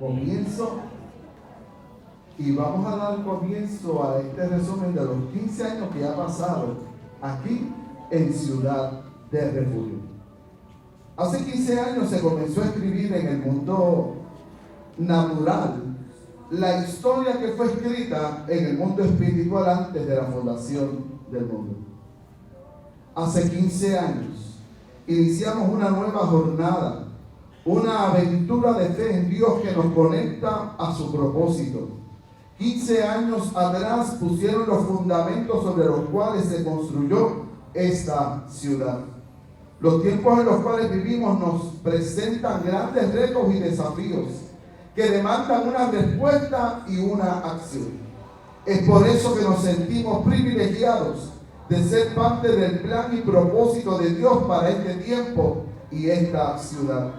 comienzo. Y vamos a dar comienzo a este resumen de los 15 años que ha pasado aquí en Ciudad de Refugio. Hace 15 años se comenzó a escribir en el mundo natural la historia que fue escrita en el mundo espiritual antes de la fundación del mundo. Hace 15 años iniciamos una nueva jornada, una aventura de fe en Dios que nos conecta a su propósito. 15 años atrás pusieron los fundamentos sobre los cuales se construyó esta ciudad. Los tiempos en los cuales vivimos nos presentan grandes retos y desafíos que demandan una respuesta y una acción. Es por eso que nos sentimos privilegiados de ser parte del plan y propósito de Dios para este tiempo y esta ciudad.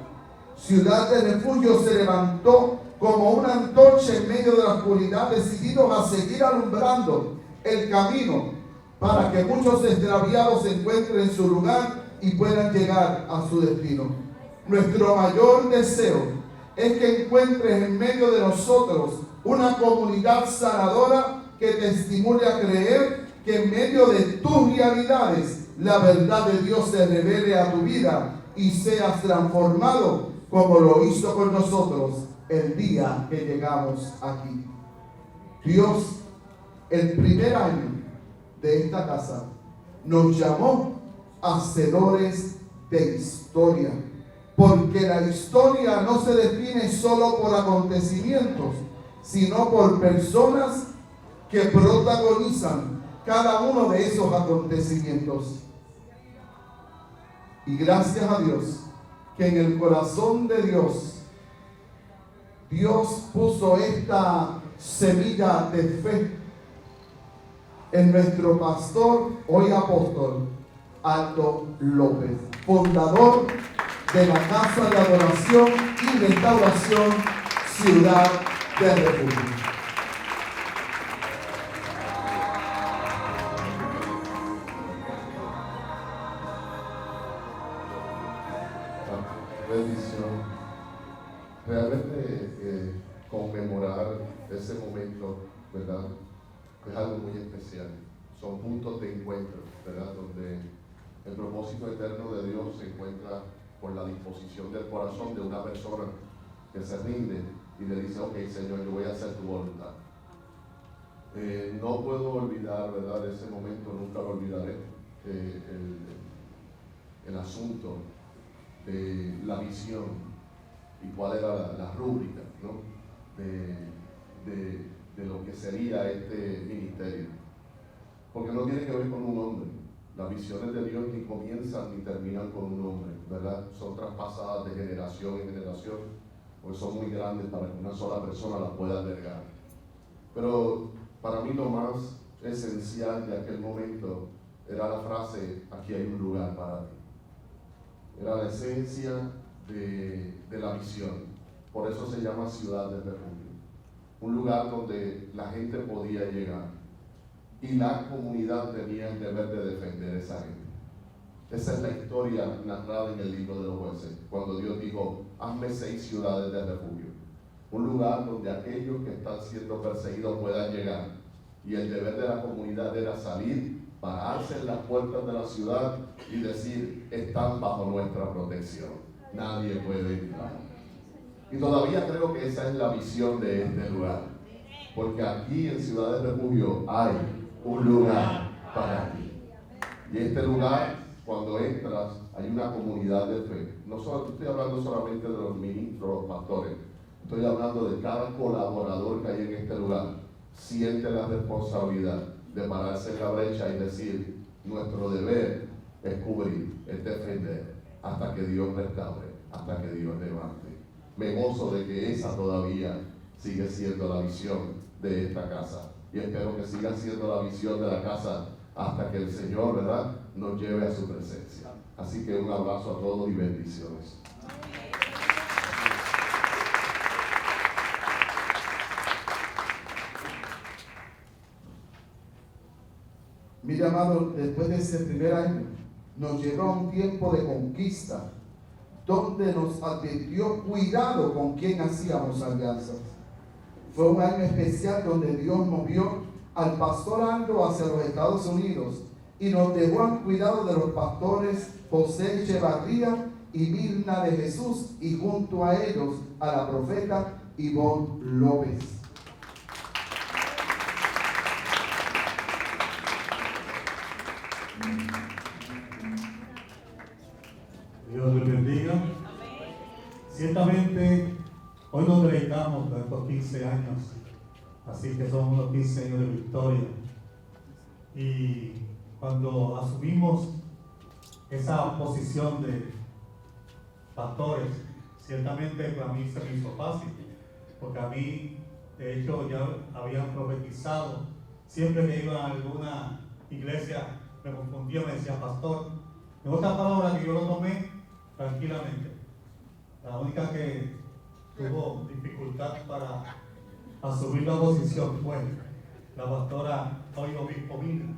Ciudad de Refugio se levantó como una antorcha en medio de la oscuridad, decididos a seguir alumbrando el camino para que muchos extraviados encuentren su lugar y puedan llegar a su destino. Nuestro mayor deseo es que encuentres en medio de nosotros una comunidad sanadora que te estimule a creer que en medio de tus realidades la verdad de Dios se revele a tu vida y seas transformado como lo hizo con nosotros el día que llegamos aquí. Dios, el primer año de esta casa, nos llamó hacedores de historia, porque la historia no se define solo por acontecimientos, sino por personas que protagonizan cada uno de esos acontecimientos. Y gracias a Dios que en el corazón de Dios puso esta semilla de fe en nuestro pastor, hoy apóstol, Aldo López, fundador de la Casa de Adoración y Restauración Ciudad de Refugio. Bendición. Realmente conmemorar ese momento, ¿verdad? Es algo muy especial. Son puntos de encuentro, ¿verdad? Donde el propósito eterno de Dios se encuentra por la disposición del corazón de una persona que se rinde y le dice: ok, Señor, yo voy a hacer tu voluntad. No puedo olvidar, ¿verdad? Ese momento, nunca lo olvidaré. El asunto de la visión y cuál era la rúbrica, ¿no? de lo que sería este ministerio. Porque no tiene que ver con un hombre. Las visiones de Dios ni comienzan ni terminan con un hombre, ¿verdad? Son traspasadas de generación en generación, porque son muy grandes para que una sola persona las pueda albergar. Pero para mí lo más esencial de aquel momento era la frase: aquí hay un lugar para ti. Era la esencia de la visión. Por eso se llama Ciudad de Refugio. Un lugar donde la gente podía llegar y la comunidad tenía el deber de defender a esa gente. Esa es la historia narrada en el libro de los Jueces, cuando Dios dijo: hazme 6 ciudades de refugio. Un lugar donde aquellos que están siendo perseguidos puedan llegar. Y el deber de la comunidad era salir, pararse en las puertas de la ciudad y decir: están bajo nuestra protección, nadie puede entrar. Y todavía creo que esa es la visión de este lugar, porque aquí en Ciudad de Refugio hay un lugar para ti. Y este lugar, cuando entras, hay una comunidad de fe. No estoy hablando solamente de los ministros, los pastores, estoy hablando de cada colaborador que hay en este lugar. Siente la responsabilidad de pararse en la brecha y decir: nuestro deber es cubrir, es defender, hasta que Dios restaure, hasta que Dios levante. Me gozo de que esa todavía sigue siendo la visión de esta casa. Y espero que siga siendo la visión de la casa hasta que el Señor, ¿verdad?, nos lleve a su presencia. Así que un abrazo a todos y bendiciones. Mira, amado, después de ese primer año, nos llegó un tiempo de conquista, donde nos advirtió cuidado con quién hacíamos alianzas. Fue un año especial donde Dios movió al pastor Aldo hacia los Estados Unidos y nos dejó al cuidado de los pastores José Echevarría y Mirna de Jesús, y junto a ellos a la profeta Ivonne López. Dios les bendiga. Ciertamente, hoy nos deleitamos de estos 15 años, así que son unos 15 años de victoria. Y cuando asumimos esa posición de pastores, ciertamente para mí se me hizo fácil, porque a mí, de hecho, ya habían profetizado. Siempre que iba a alguna iglesia, me confundía, me decía pastor. En otras palabras, que yo lo tomé tranquilamente. La única que tuvo dificultad para asumir la posición fue la pastora hoy obispo Mina.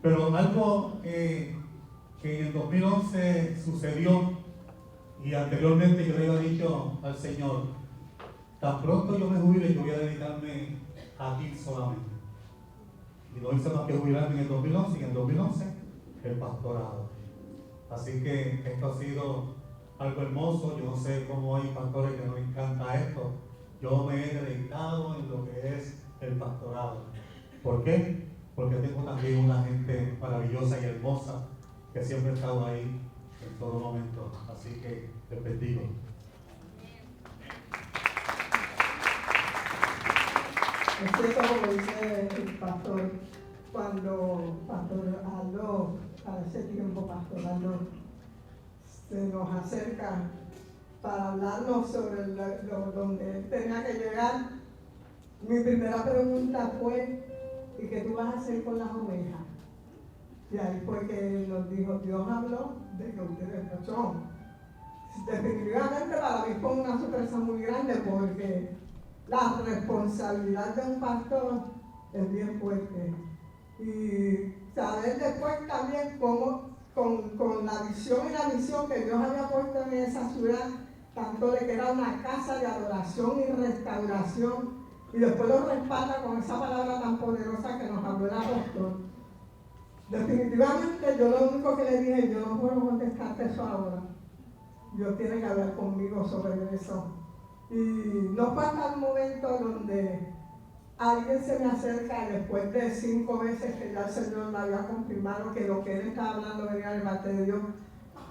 Pero algo que en el 2011 sucedió, y anteriormente yo le había dicho al Señor, tan pronto yo me jubile, yo voy a dedicarme a ti solamente. Y no hice más que jubilarme en el 2011, y en el 2011 el pastorado. Así que esto ha sido algo hermoso. Yo no sé cómo hay pastores que no les encanta esto. Yo me he deleitado en lo que es el pastorado. ¿Por qué? Porque tengo también una gente maravillosa y hermosa que siempre ha estado ahí en todo momento. Así que les bendigo. Es cierto, como dice el pastor, cuando Pastor Aldo, para ese tiempo Pastor Aldo se nos acerca para hablarnos sobre donde él tenía que llegar, mi primera pregunta fue: ¿y qué tú vas a hacer con las ovejas? Y ahí fue que nos dijo, Dios habló de que ustedes no son. Definitivamente para mí fue una sorpresa muy grande, porque la responsabilidad de un pastor es bien fuerte. Y saber después también cómo, con la visión y la misión que Dios había puesto en esa ciudad, tanto de que era una casa de adoración y restauración, y después lo respalda con esa palabra tan poderosa que nos habló el apóstol. Definitivamente yo lo único que le dije, yo no puedo contestarte eso ahora. Dios tiene que hablar conmigo sobre eso. Y no fue hasta el momento donde alguien se me acerca después de 5 veces que ya el Señor me había confirmado que lo que él estaba hablando venía de parte de Dios,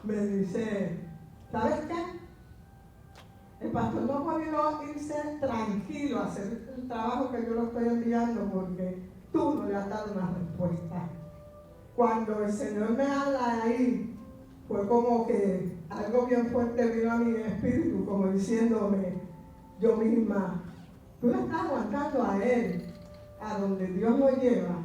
me dice, ¿sabes qué? El pastor no ha podido irse tranquilo a hacer el trabajo que yo lo estoy enviando porque tú no le has dado una respuesta. Cuando el Señor me habla ahí, fue como que algo bien fuerte vino a mi espíritu, como diciéndome yo misma, tú le estás aguantando a él, a donde Dios lo lleva.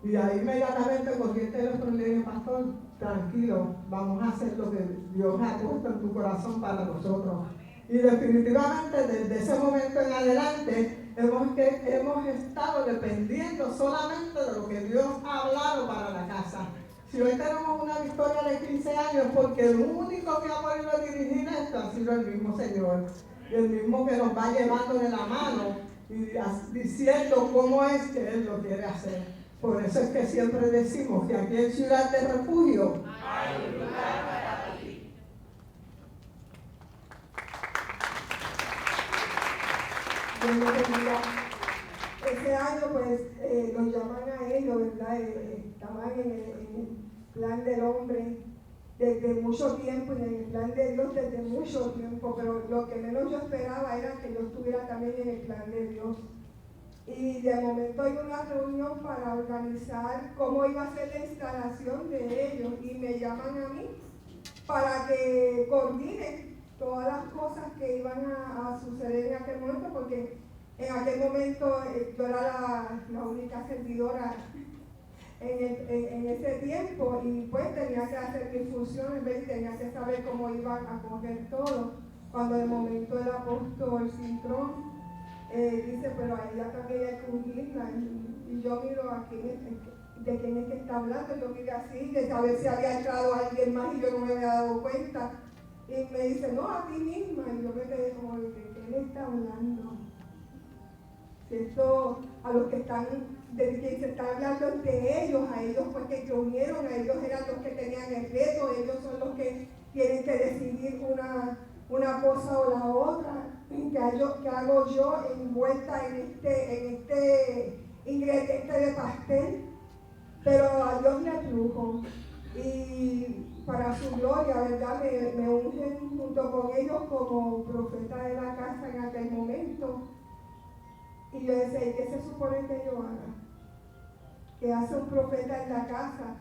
Y ahí inmediatamente cogí el teléfono y le dije, pastor, tranquilo, vamos a hacer lo que Dios ha puesto en tu corazón para nosotros. Y definitivamente desde ese momento en adelante hemos estado dependiendo solamente de lo que Dios ha hablado para la casa. Si hoy tenemos una victoria de 15 años, porque el único que ha podido dirigir esto ha sido el mismo Señor. Y el mismo que nos va llevando de la mano y diciendo cómo es que Él lo quiere hacer. Por eso es que siempre decimos que aquí en Ciudad de Refugio hay un lugar para ti. Dios los bendiga. Ese año pues nos llaman a ellos, ¿verdad? Estaban en el plan del hombre desde mucho tiempo y en el plan de Dios desde mucho tiempo, pero lo que menos yo esperaba era que yo estuviera también en el plan de Dios. Y de momento hay una reunión para organizar cómo iba a ser la instalación de ellos y me llaman a mí para que coordine todas las cosas que iban a suceder en aquel momento, porque en aquel momento yo era la única servidora en ese tiempo y pues tenía que hacer mis funciones, ¿ves? Tenía que saber cómo iba a coger todo. Cuando de momento el apóstol Cintrón dice, pero ahí ya también hay que unirla, y yo miro a de quién es que está hablando, yo miré así, de saber si había entrado alguien más y yo no me había dado cuenta. Y me dice, no, a ti misma. Y yo me quedé como, ¿de qué le está hablando? ¿Cierto? A los que están, de quien se está hablando entre ellos, a ellos pues que unieron, a ellos eran los que tenían el reto, ellos son los que tienen que decidir una cosa o la otra. ¿Qué hago yo envuelta en este ingrediente de pastel? Pero a Dios le plujo. Y para su gloria, ¿verdad? Me ungen junto con ellos como profeta de la casa en aquel momento. Y yo decía, ¿y qué se supone que yo haga? ¿Qué hace un profeta en la casa?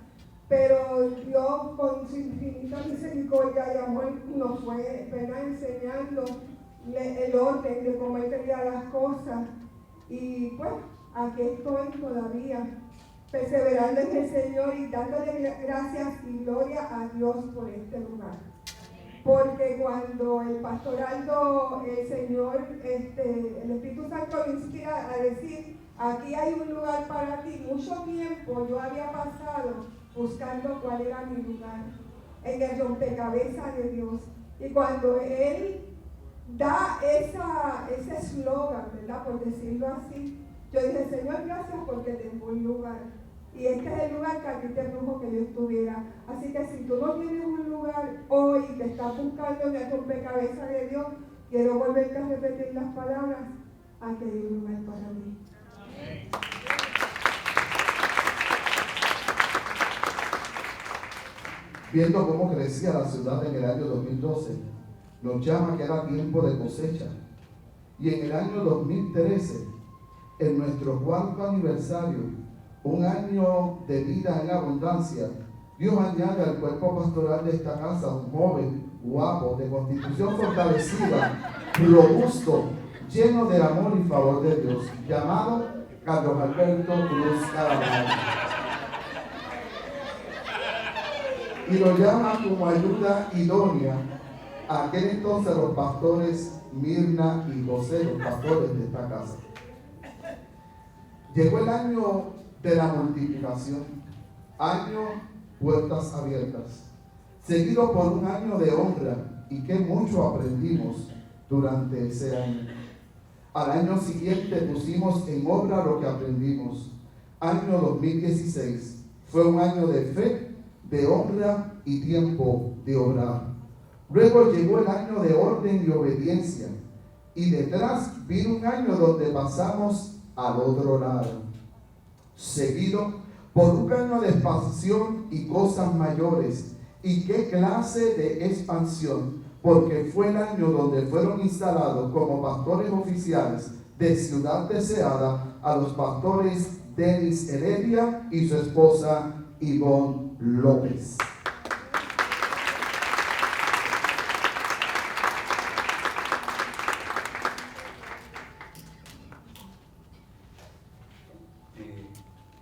Pero Dios, con su infinita misericordia y amor, nos fue, ¿verdad?, enseñando el orden de cómo Él quería las cosas. Y pues, aquí estoy todavía, perseverando en el Señor y dándole gracias y gloria a Dios por este lugar. Porque cuando el pastor Aldo, el Señor, el Espíritu Santo le inspira a decir, aquí hay un lugar para ti, mucho tiempo yo había pasado buscando cuál era mi lugar en el rompecabezas de Dios. Y cuando Él da ese eslogan, ¿verdad?, por decirlo así, yo dije, Señor, gracias porque tengo un lugar. Y este es el lugar que a ti te brujo que yo estuviera. Así que si tú no tienes un lugar hoy y te estás buscando en el rompecabezas de Dios, quiero volverte a repetir las palabras, aquí hay un lugar para mí. Amén. Viendo cómo crecía la ciudad en el año 2012, nos llama que era tiempo de cosecha. Y en el año 2013, en nuestro cuarto aniversario, un año de vida en abundancia, Dios añade al cuerpo pastoral de esta casa un joven, guapo, de constitución fortalecida, robusto, lleno de amor y favor de Dios, llamado Carlos Alberto Cruz Caraballo. Y lo llama como ayuda idónea a aquel entonces los pastores Mirna y José, los pastores de esta casa. Llegó el año de la multiplicación, año puertas abiertas, seguido por un año de honra, y que mucho aprendimos durante ese año. Al año siguiente pusimos en obra lo que aprendimos. Año 2016 fue un año de fe, de honra y tiempo de obrar. Luego llegó el año de orden y obediencia, y detrás vino un año donde pasamos al otro lado, seguido por un año de expansión y cosas mayores. ¿Y qué clase de expansión? Porque fue el año donde fueron instalados como pastores oficiales de Ciudad Deseada a los pastores Denis Heredia y su esposa Ivonne López.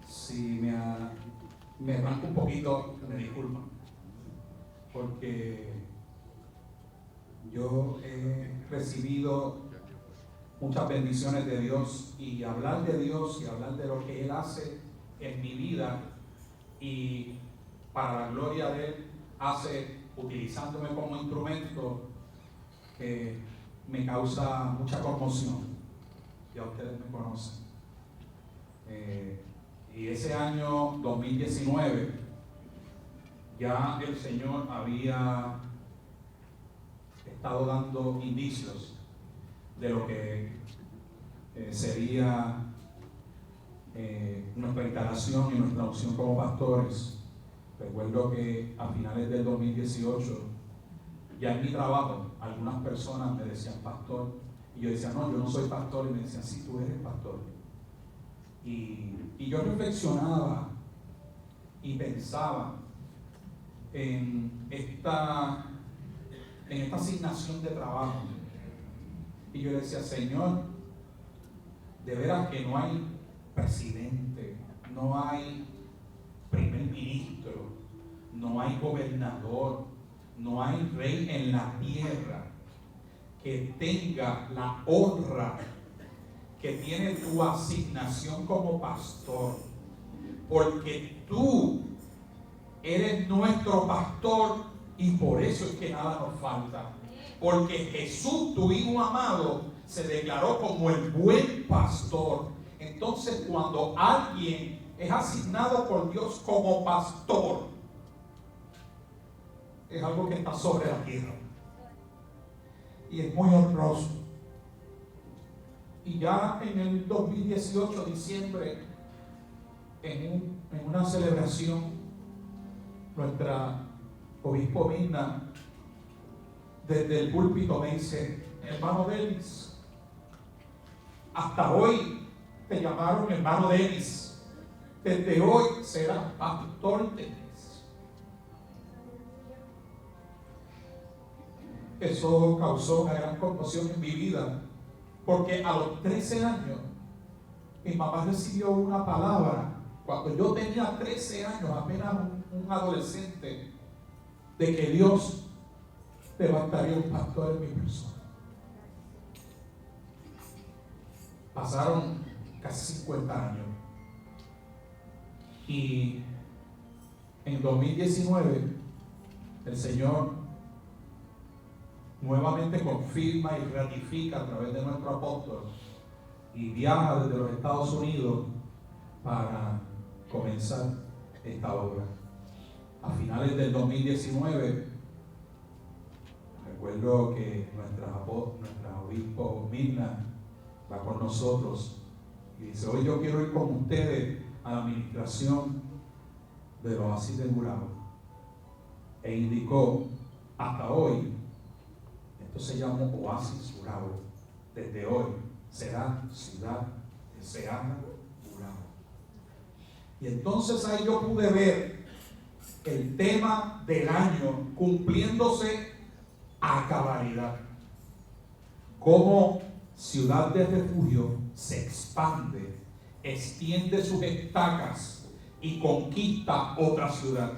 Si me arranco un poquito, me disculpan, porque yo he recibido muchas bendiciones de Dios, y hablar de Dios y hablar de lo que Él hace en mi vida y para la gloria de Él hace, utilizándome como instrumento, me causa mucha conmoción. Ya ustedes me conocen. Y ese año 2019 ya el Señor había estado dando indicios de lo que sería nuestra instalación y nuestra opción como pastores. Recuerdo que a finales del 2018, ya en mi trabajo, algunas personas me decían pastor, y yo decía, no, yo no soy pastor, y me decían, sí, tú eres pastor. Y yo reflexionaba y pensaba en esta asignación de trabajo. Y yo decía, Señor, de veras que no hay presidente, no hay primer ministro, no hay gobernador, no hay rey en la tierra que tenga la honra que tiene tu asignación como pastor, porque tú eres nuestro pastor Y por eso es que nada nos falta. Porque Jesús, tu Hijo amado, se declaró como el buen pastor. Entonces, cuando alguien es asignado por Dios como pastor, es algo que está sobre la tierra. Y es muy honroso. Y ya en el 2018, diciembre, en una celebración, nuestra obispo Mirna, desde el púlpito me dice: hermano Denis, hasta hoy te llamaron hermano Denis, desde hoy serás pastor Denis. Eso causó una gran conmoción en mi vida, porque a los 13 años mi mamá recibió una palabra, cuando yo tenía 13 años, apenas un adolescente, de que Dios levantaría un pastor en mi persona. Pasaron casi 50 años y en 2019 el Señor nuevamente confirma y ratifica a través de nuestro apóstol y viaja desde los Estados Unidos para comenzar esta obra. A finales del 2019, recuerdo que nuestra obispo Mirna va con nosotros y dice: hoy yo quiero ir con ustedes a la administración del Oasis de Gurabo. E indicó: hasta hoy, esto se llama Oasis Gurabo. Desde hoy será Ciudad Deseada Gurabo. Y entonces ahí yo pude ver el tema del año cumpliéndose a cabalidad. Cómo Ciudad de Refugio se expande, extiende sus estacas y conquista otra ciudad.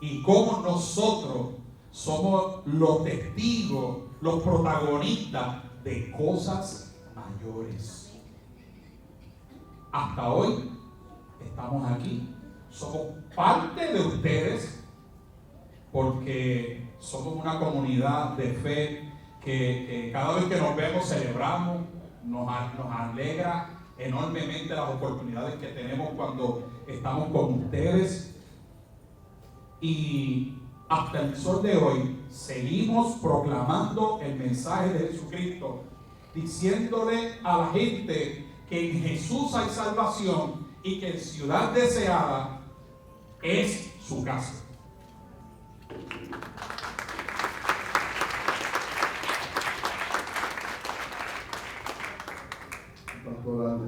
Y cómo nosotros somos los testigos, los protagonistas de cosas mayores. Hasta hoy estamos aquí, somos parte de ustedes, porque somos una comunidad de fe que cada vez que nos vemos celebramos, nos alegra enormemente las oportunidades que tenemos cuando estamos con ustedes. Y hasta el sol de hoy seguimos proclamando el mensaje de Jesucristo, diciéndole a la gente que en Jesús hay salvación y que en Ciudad Deseada es su casa.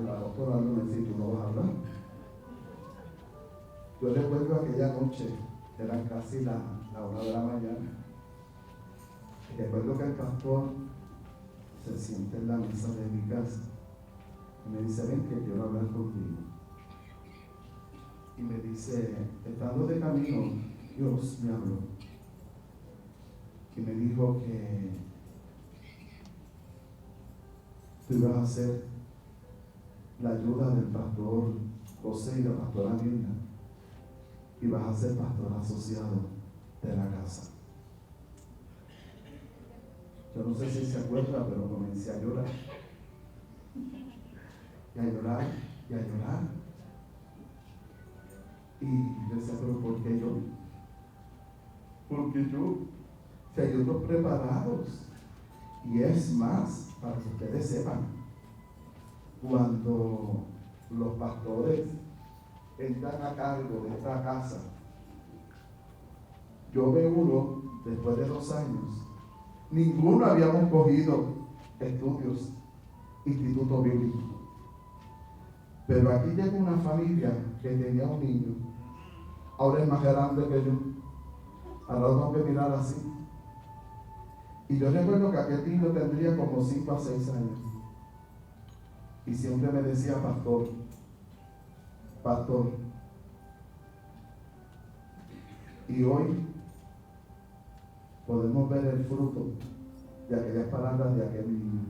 La doctora me dice: tú no vas a hablar. Yo recuerdo aquella noche, eran casi la 1 de la mañana. Y recuerdo que el pastor se sienta en la mesa de mi casa y me dice: ven, que quiero hablar contigo. Y me dice, estando de camino, Dios me habló y me dijo que tú ibas a ser la ayuda del pastor José y de la pastora Mirna, y vas a ser pastor asociado de la casa. Yo no sé si se acuerda, pero comencé a llorar y a llorar y a llorar. Y yo decía: pero ¿por qué yo? Porque yo, si hay otros preparados. Y es más, para que ustedes sepan, cuando los pastores entran a cargo de esta casa, yo veo uno, después de 2 años, ninguno habíamos cogido estudios, instituto bíblico. Pero aquí llega una familia que tenía un niño, ahora es más grande que yo, ahora lo tengo que mirar así. Y yo recuerdo que aquel niño tendría como 5 a 6 años. Y siempre me decía: pastor, pastor. Y hoy podemos ver el fruto de aquellas palabras de aquel niño.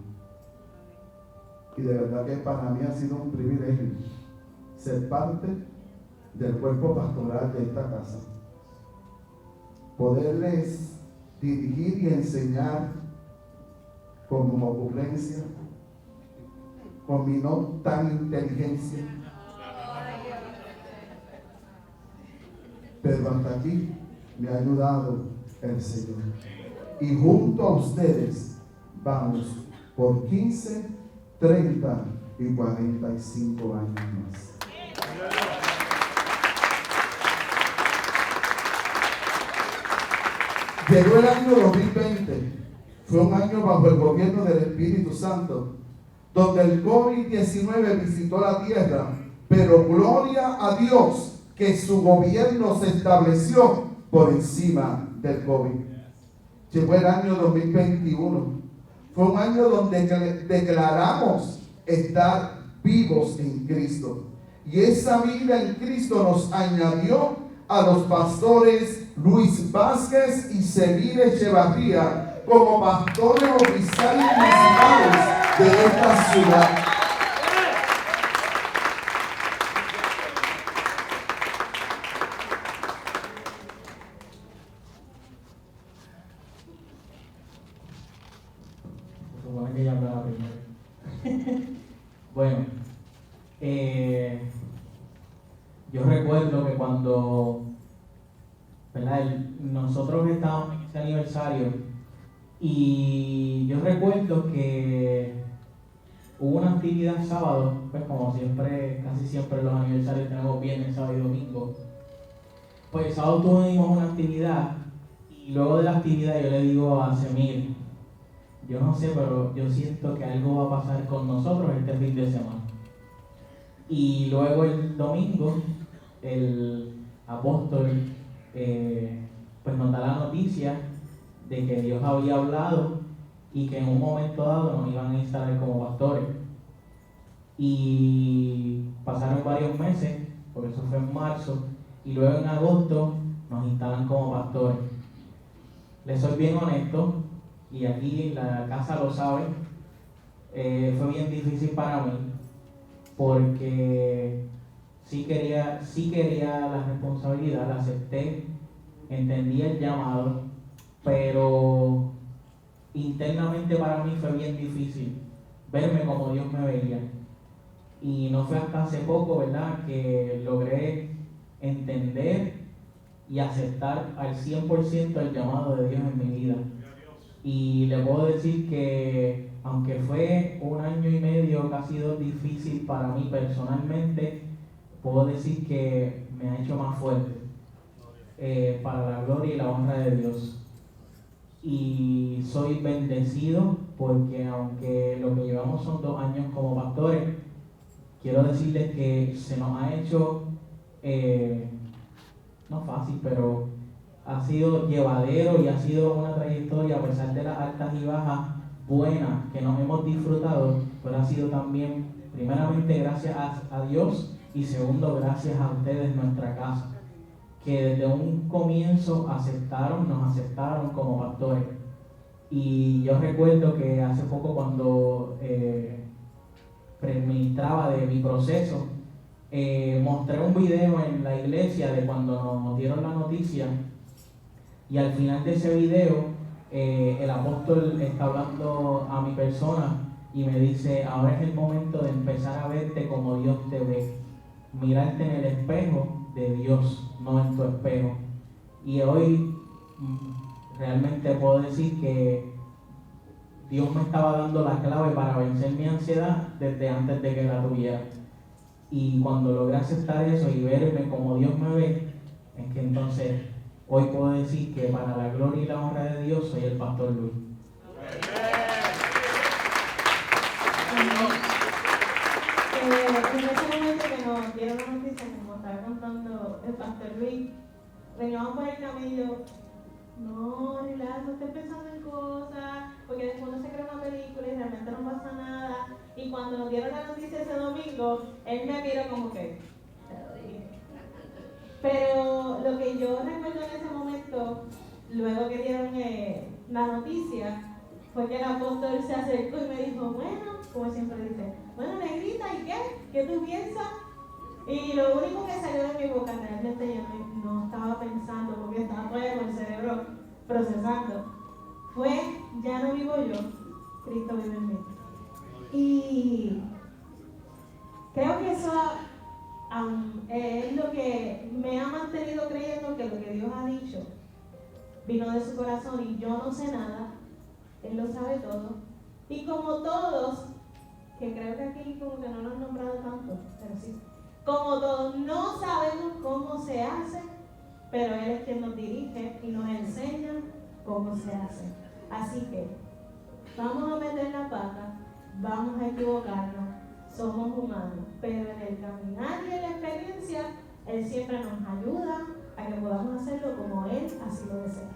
Y de verdad que para mí ha sido un privilegio ser parte del cuerpo pastoral de esta casa. poderles dirigir y enseñar con mi ocurrencia, con mi no tan inteligencia. Pero hasta aquí me ha ayudado el Señor. Y junto a ustedes vamos por 15, 30 y 45 años más. Llegó el año 2020, fue un año bajo el gobierno del Espíritu Santo, donde el COVID-19 visitó la tierra, pero gloria a Dios que su gobierno se estableció por encima del COVID. Llegó el año 2021, fue un año donde declaramos estar vivos en Cristo, y esa vida en Cristo nos añadió a los pastores Luis Vázquez y Semir Echevarría como pastores oficiales principales de esta ciudad. Supone que ya hablara primero. Bueno, yo recuerdo que cuando, ¿verdad?, nosotros estábamos en ese aniversario, y yo recuerdo que hubo una actividad sábado, pues como siempre, casi siempre los aniversarios tenemos viernes, sábado y domingo. Pues el sábado tuvimos una actividad, y luego de la actividad yo le digo a Semir, yo no sé, pero yo siento que algo va a pasar con nosotros este fin de semana. Y luego el domingo, el apóstol pues nos da la noticia de que Dios había hablado y que en un momento dado nos iban a instalar como pastores. Y pasaron varios meses, porque eso fue en marzo, y luego en agosto nos instalan como pastores. Les soy bien honesto, y aquí en la casa lo saben, fue bien difícil para mí, porque sí quería la responsabilidad, la acepté, entendí el llamado, pero internamente para mí fue bien difícil verme como Dios me veía. Y no fue hasta hace poco, ¿verdad?, que logré entender y aceptar al 100% el llamado de Dios en mi vida. Y le puedo decir que aunque fue un año y medio que ha sido difícil para mí personalmente, puedo decir que me ha hecho más fuerte para la gloria y la honra de Dios. Y soy bendecido porque aunque lo que llevamos son 2 años como pastores, quiero decirles que se nos ha hecho, no fácil, pero ha sido llevadero y ha sido una trayectoria, a pesar de las altas y bajas buenas que nos hemos disfrutado, pero ha sido también, primeramente, gracias a Dios, y segundo, gracias a ustedes, nuestra casa, que desde un comienzo nos aceptaron como pastores. Y yo recuerdo que hace poco, cuando ministraba de mi proceso, mostré un video en la iglesia de cuando nos dieron la noticia, y al final de ese video el apóstol está hablando a mi persona y me dice: ahora es el momento de empezar a verte como Dios te ve, mirarte en el espejo de Dios, no en tu espejo. Y hoy realmente puedo decir que Dios me estaba dando la clave para vencer mi ansiedad desde antes de que la tuviera. Y cuando logré aceptar eso y verme como Dios me ve, es que entonces hoy puedo decir que para la gloria y la honra de Dios soy el pastor Luis. En ese momento que nos dieron la noticia, como estaba contando el pastor Luis, veníamos por el camino, no, relax, no estés pensando en cosas, porque después no se crea una película y realmente no pasa nada. Y cuando nos dieron la noticia ese domingo, él me miró como que, te lo dije. Pero lo que yo recuerdo en ese momento, luego que dieron la noticia, fue que el apóstol se acercó y me dijo: bueno, como siempre dice, bueno, negrita, ¿y qué? ¿Qué tú piensas? Y lo único que salió de mi boca, realmente yo no estaba pensando, porque estaba todavía con el cerebro procesando, fue: ya no vivo yo, Cristo vive en mí. Y creo que eso es lo que me ha mantenido creyendo que lo que Dios ha dicho vino de su corazón, y yo no sé nada, Él lo sabe todo. Y como todos, que creo que aquí como que no lo han nombrado tanto, pero sí, como todos no sabemos cómo se hace, pero Él es quien nos dirige y nos enseña cómo se hace. Así que vamos a meter la pata, vamos a equivocarnos, somos humanos, pero en el caminar y en la experiencia, Él siempre nos ayuda a que podamos hacerlo como Él así lo desea.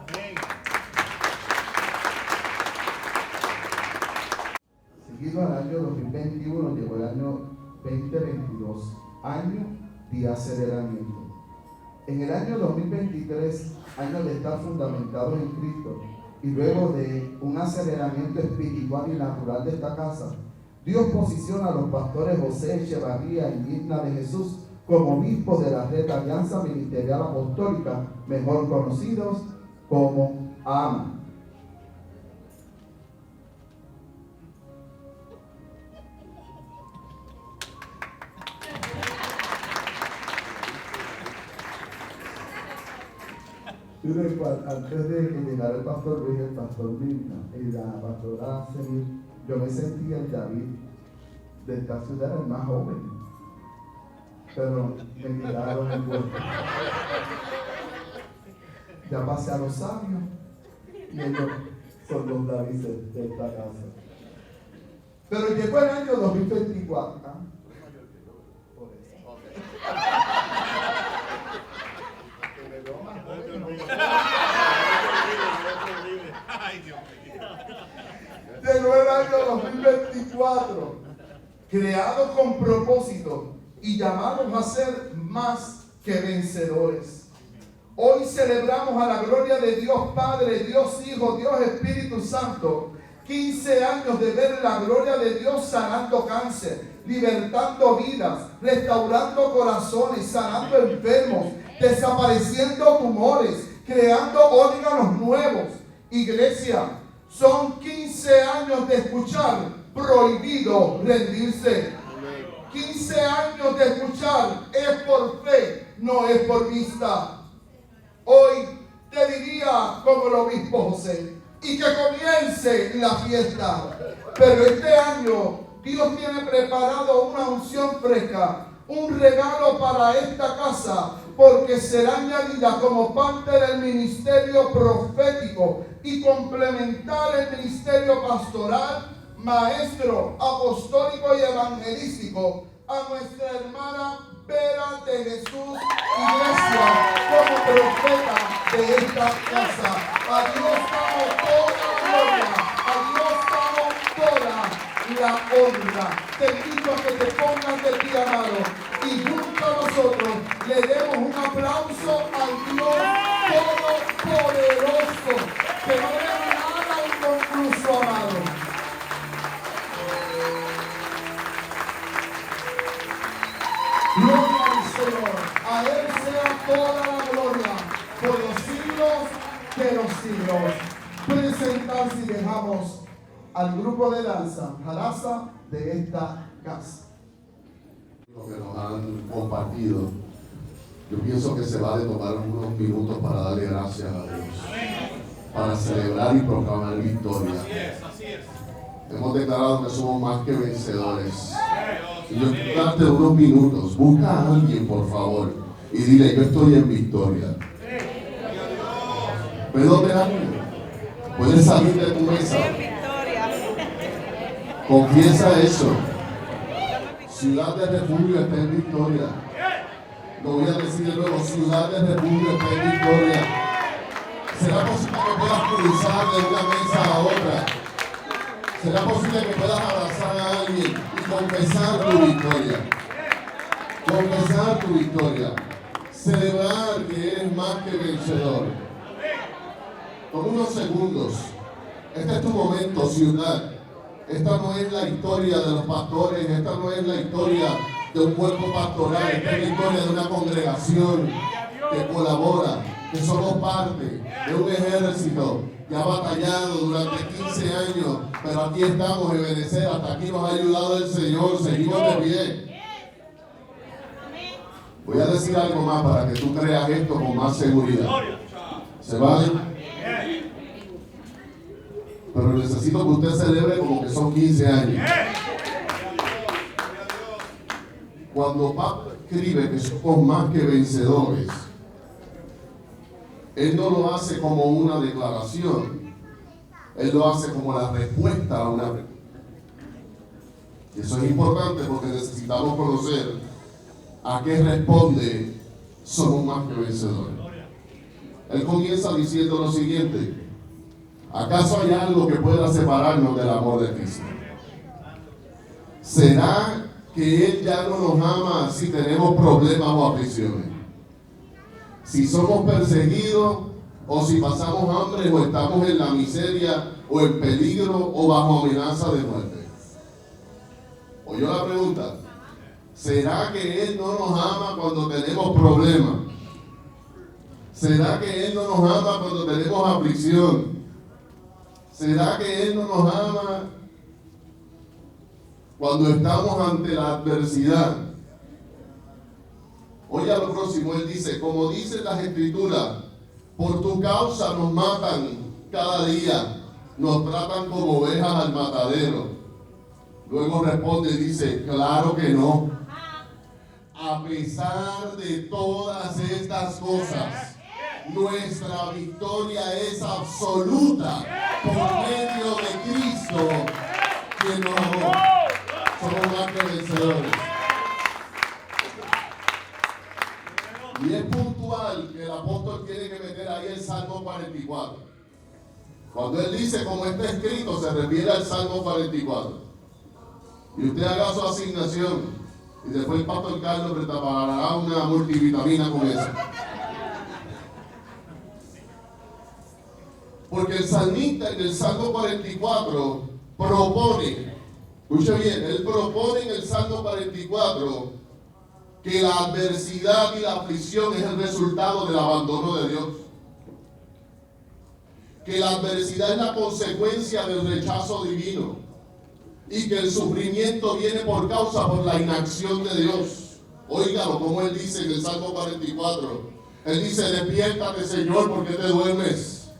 Amén. Seguido al año 2021, llegó el año 2022, año de aceleramiento. En el año 2023, año de estar fundamentados en Cristo, y luego de un aceleramiento espiritual y natural de esta casa, Dios posiciona a los pastores José Echevarría y Mirna de Jesús como obispos de la Red Alianza Ministerial Apostólica, mejor conocidos como AMA. Antes de que llegara el pastor Luis, el pastor Mirna y la pastora Semir, yo me sentía el David de esta ciudad, el más joven, pero me quedaron en puerto. Ya pasé a los sabios y ellos son los Davides de esta casa. Pero llegó el año 2024. ¿Ah? Por eso. Llegó el año 2024, creados con propósito y llamados a ser más que vencedores. Hoy celebramos a la gloria de Dios Padre, Dios Hijo, Dios Espíritu Santo, 15 años de ver la gloria de Dios sanando cáncer, libertando vidas, restaurando corazones, sanando enfermos, desapareciendo tumores, creando órganos nuevos. Iglesia, son 15 años de escuchar prohibido rendirse. 15 años de escuchar es por fe, no es por vista. Hoy te diría como el obispo José, y que comience la fiesta. Pero este año Dios tiene preparado una unción fresca, un regalo para esta casa, porque será añadida como parte del ministerio profético y complementar el ministerio pastoral, maestro, apostólico y evangelístico a nuestra hermana Vera de Jesús Iglesia como profeta de esta casa. A Dios damos toda la gloria, a Dios damos toda la honra. Te invito a que te pongas de pie, amado, y junto a nosotros le demos un aplauso al Dios Todopoderoso, que no deja nada inconcluso, amado. Gloria al Señor, a Él sea toda la gloria por los siglos de los siglos. Pueden sentarse y dejamos al grupo de danza, Jalasa, de esta casa. Lo que nos han compartido, yo pienso que se vale tomar unos minutos para darle gracias a Dios, para celebrar y proclamar victoria. Hemos declarado que somos más que vencedores. Y yo quiero darte unos minutos, busca a alguien por favor y dile: yo estoy en victoria. ¿Ves dónde alguien? Puedes salir de tu mesa. Confiesa eso. Ciudad de Refugio está en victoria. Lo voy a decir de nuevo: Ciudad de Refugio está en victoria. ¿Será posible que puedas cruzar de una mesa a otra? ¿Será posible que puedas abrazar a alguien y confesar tu victoria? Confesar tu victoria. Celebrar que eres más que vencedor. Con unos segundos. Este es tu momento, ciudad. Esta no es la historia de los pastores, esta no es la historia de un cuerpo pastoral, esta es la historia de una congregación que colabora, que somos parte de un ejército que ha batallado durante 15 años, pero aquí estamos en Benecer, hasta aquí nos ha ayudado el Señor, seguimos de pie. Voy a decir algo más para que tú creas esto con más seguridad. ¿Se vale? Pero necesito que usted celebre como que son 15 años. Cuando Pablo escribe que somos más que vencedores, él no lo hace como una declaración, él lo hace como la respuesta a una pregunta. Y eso es importante porque necesitamos conocer a qué responde somos más que vencedores. Él comienza diciendo lo siguiente: ¿acaso hay algo que pueda separarnos del amor de Cristo? ¿Será que Él ya no nos ama si tenemos problemas o aflicciones? Si somos perseguidos, o si pasamos hambre, o estamos en la miseria, o en peligro, o bajo amenaza de muerte. ¿Oyó la pregunta? ¿Será que Él no nos ama cuando tenemos problemas? ¿Será que Él no nos ama cuando tenemos aflicción? ¿Será que Él no nos ama cuando estamos ante la adversidad? Oiga lo próximo, él dice, como dicen las Escrituras, por tu causa nos matan cada día, nos tratan como ovejas al matadero. Luego responde y dice, claro que no. A pesar de todas estas cosas, nuestra victoria es absoluta por medio de Cristo, quien nos amó. Somos más que vencedores. Y es puntual que el apóstol tiene que meter ahí el Salmo 44. Cuando él dice como está escrito, se refiere al Salmo 44. Y usted haga su asignación. Y después el pastor Carlos preparará una multivitamina con eso. Porque el salmista en el Salmo 44 propone, escuche bien, él propone en el Salmo 44 que la adversidad y la aflicción es el resultado del abandono de Dios. Que la adversidad es la consecuencia del rechazo divino. Y que el sufrimiento viene por la inacción de Dios. Óigalo como él dice en el Salmo 44. Él dice, despiértate, Señor, porque te duermes.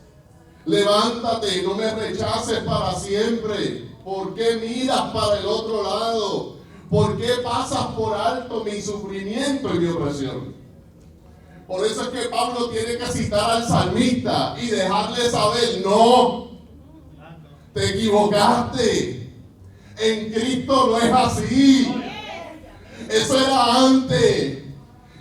Levántate, no me rechaces para siempre. ¿Por qué miras para el otro lado? ¿Por qué pasas por alto mi sufrimiento y mi opresión? Por eso es que Pablo tiene que citar al salmista y dejarle saber, no, te equivocaste. En Cristo no es así. Eso era antes.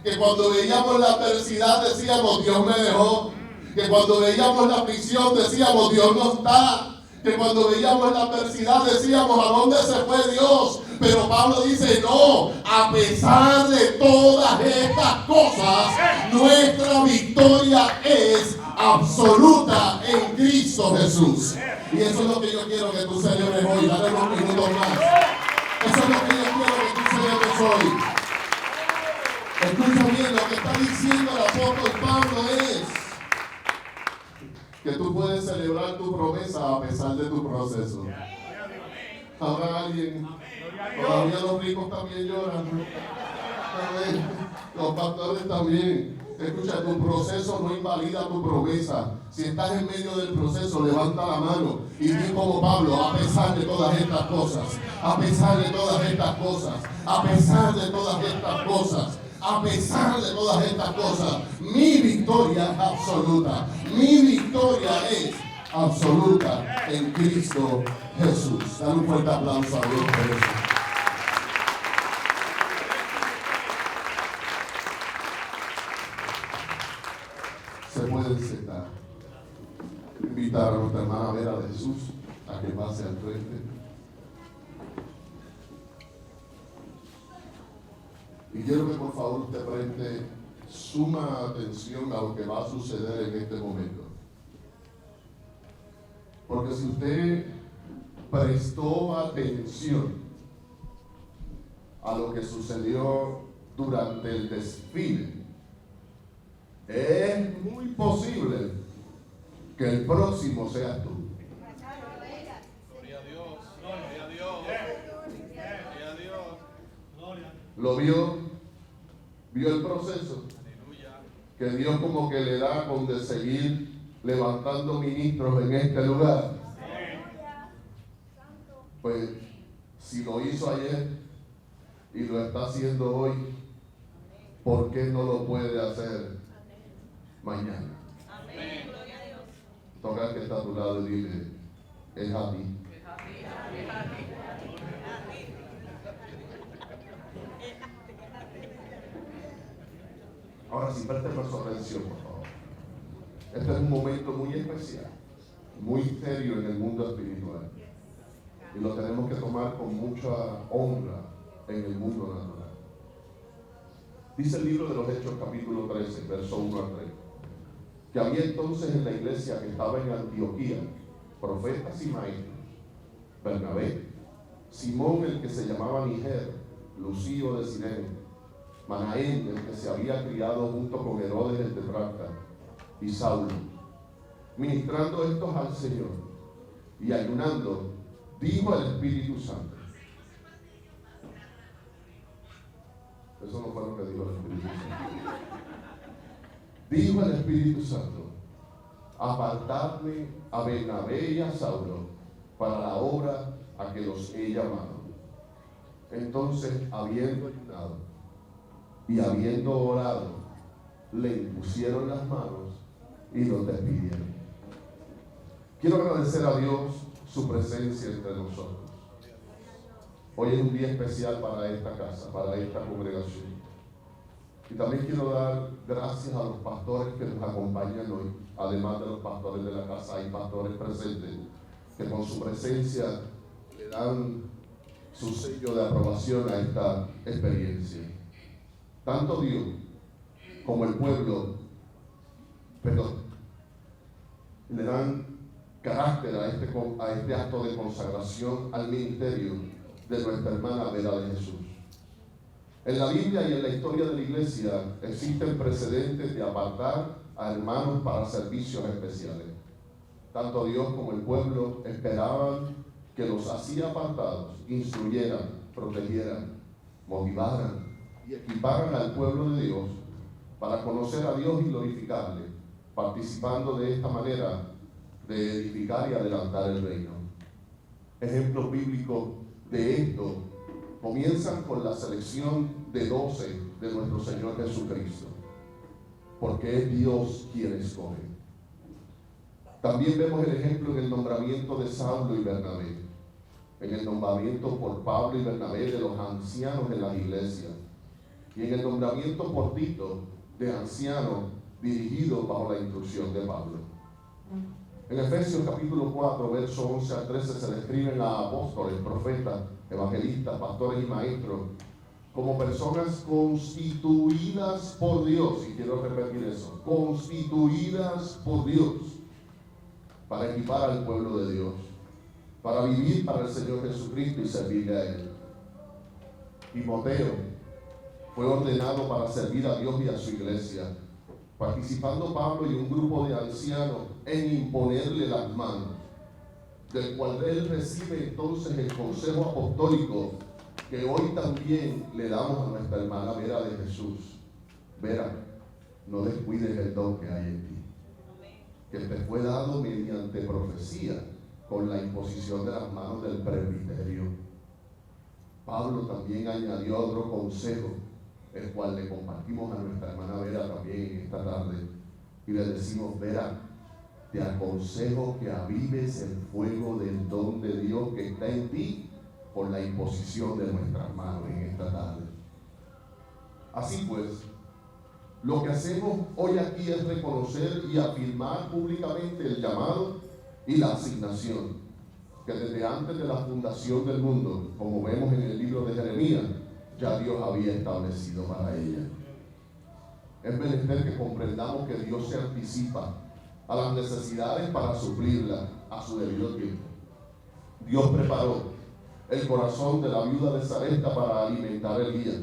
Que cuando veíamos la adversidad decíamos, Dios me dejó. Que cuando veíamos la aflicción decíamos, Dios no está. Que cuando veíamos la adversidad decíamos, ¿a dónde se fue Dios? Pero Pablo dice, no, a pesar de todas estas cosas, nuestra victoria es absoluta en Cristo Jesús. Y eso es lo que yo quiero que tú celebres hoy. Dale unos minutos más. Eso es lo que yo quiero que tú celebres hoy. Escucha bien, lo que está diciendo el apóstol Pablo es que tú puedes celebrar tu promesa a pesar de tu proceso. ¿Habrá alguien? Todavía los ricos también lloran. Los pastores también. Escucha, tu proceso no invalida tu promesa. Si estás en medio del proceso, levanta la mano y di como Pablo, a pesar de todas estas cosas, a pesar de todas estas cosas, a pesar de todas estas cosas, a pesar de todas estas cosas, mi victoria es absoluta. Mi victoria es absoluta en Cristo Jesús. Dale un fuerte aplauso a Dios por eso. Se pueden sentar. Invitar a nuestra hermana Vera de Jesús a que pase al frente. Y quiero que por favor usted preste suma atención a lo que va a suceder en este momento. Porque si usted prestó atención a lo que sucedió durante el desfile, es muy posible que el próximo seas tú. Gloria a Dios, gloria a Dios, gloria a Dios. ¿Lo vio? ¿Vio el proceso? Aleluya. Que Dios como que le da con de seguir levantando ministros en este lugar. Pues si lo hizo ayer y lo está haciendo hoy, ¿por qué no lo puede hacer mañana? Amén. Gloria a Dios. Toca al que está a tu lado y dile, es a ti. Ahora sí, présteme su atención, por favor. Este es un momento muy especial, muy serio en el mundo espiritual. Y lo tenemos que tomar con mucha honra en el mundo natural. Dice el libro de los Hechos, capítulo 13, verso 1 al 3, que había entonces en la iglesia que estaba en Antioquía profetas y maestros: Bernabé, Simón el que se llamaba Niger, Lucio de Cirene, Manaén el que se había criado junto con Herodes el tetrarca, y Saulo. Ministrando estos al Señor y ayunando, dijo al Espíritu Santo. Eso no fue lo que dijo el Espíritu Santo. Dijo el Espíritu Santo: apartadme a Bernabé y a Saulo para la obra a que los he llamado. Entonces, habiendo ayunado y habiendo orado, le impusieron las manos y los despidieron. Quiero agradecer a Dios su presencia entre nosotros. Hoy es un día especial para esta casa, para esta congregación. Y también quiero dar gracias a los pastores que nos acompañan hoy. Además de los pastores de la casa, hay pastores presentes que con su presencia le dan su sello de aprobación a esta experiencia. Tanto Dios como el pueblo, le dan carácter a este acto de consagración al ministerio de nuestra hermana Vera de Jesús. En la Biblia y en la historia de la iglesia existen precedentes de apartar a hermanos para servicios especiales. Tanto Dios como el pueblo esperaban que los así apartados instruyeran, protegieran, motivaran y equiparan al pueblo de Dios para conocer a Dios y glorificarle, participando de esta manera de edificar y adelantar el reino. Ejemplos bíblicos de esto comienzan con la selección de 12 de nuestro Señor Jesucristo, porque es Dios quien escoge. También vemos el ejemplo en el nombramiento de Saulo y Bernabé, en el nombramiento por Pablo y Bernabé de los ancianos de las iglesias, y en el nombramiento por Tito de anciano dirigido bajo la instrucción de Pablo. En Efesios capítulo 4, verso 11 al 13 se describen a apóstoles, profetas, evangelistas, pastores y maestros como personas constituidas por Dios, y quiero repetir eso, constituidas por Dios para equipar al pueblo de Dios, para vivir para el Señor Jesucristo y servirle a Él. Timoteo fue ordenado para servir a Dios y a su iglesia, participando Pablo y un grupo de ancianos en imponerle las manos, del cual él recibe entonces el consejo apostólico que hoy también le damos a nuestra hermana Vera de Jesús. Vera, no descuides el don que hay en ti, que te fue dado mediante profecía con la imposición de las manos del presbiterio. Pablo también añadió otro consejo, el cual le compartimos a nuestra hermana Vera también en esta tarde, y le decimos: Vera, te aconsejo que avives el fuego del don de Dios que está en ti por la imposición de nuestras manos en esta tarde. Así pues, lo que hacemos hoy aquí es reconocer y afirmar públicamente el llamado y la asignación que desde antes de la fundación del mundo, como vemos en el libro de Jeremías, ya Dios había establecido para ella. Es menester que comprendamos que Dios se anticipa a las necesidades para suplirlas a su debido tiempo. Dios preparó el corazón de la viuda de Sarepta para alimentar el día.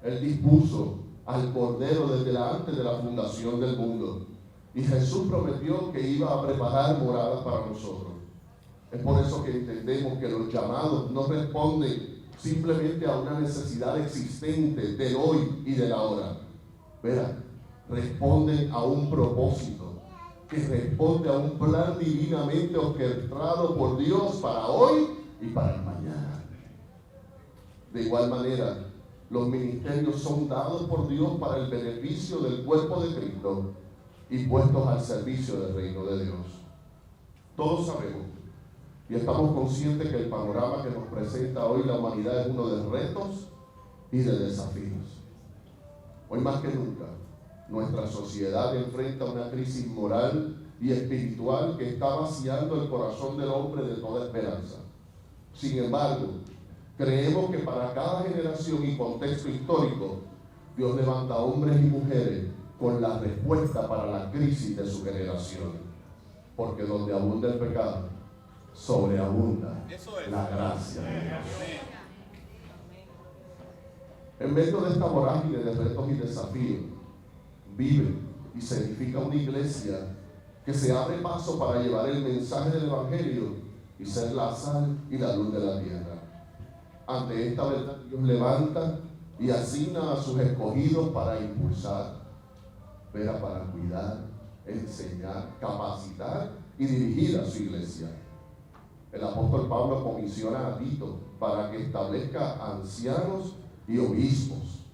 Él dispuso al Cordero desde antes de la fundación del mundo. Y Jesús prometió que iba a preparar moradas para nosotros. Es por eso que entendemos que los llamados no responden simplemente a una necesidad existente del hoy y del ahora. Verá, responden a un propósito, que responde a un plan divinamente orquestado por Dios para hoy y para el mañana. De igual manera, los ministerios son dados por Dios para el beneficio del cuerpo de Cristo y puestos al servicio del reino de Dios. Todos sabemos y estamos conscientes que el panorama que nos presenta hoy la humanidad es uno de retos y de desafíos. Hoy más que nunca, nuestra sociedad enfrenta una crisis moral y espiritual que está vaciando el corazón del hombre de toda esperanza. Sin embargo, creemos que para cada generación y contexto histórico, Dios levanta hombres y mujeres con la respuesta para la crisis de su generación. Porque donde abunda el pecado, sobreabunda la gracia de Dios. En medio de esta vorágine de retos y desafíos, vive y se edifica una iglesia que se abre paso para llevar el mensaje del Evangelio y ser la sal y la luz de la tierra. Ante esta verdad, Dios levanta y asigna a sus escogidos para impulsar, para cuidar, enseñar, capacitar y dirigir a su iglesia. El apóstol Pablo comisiona a Tito para que establezca ancianos y obispos.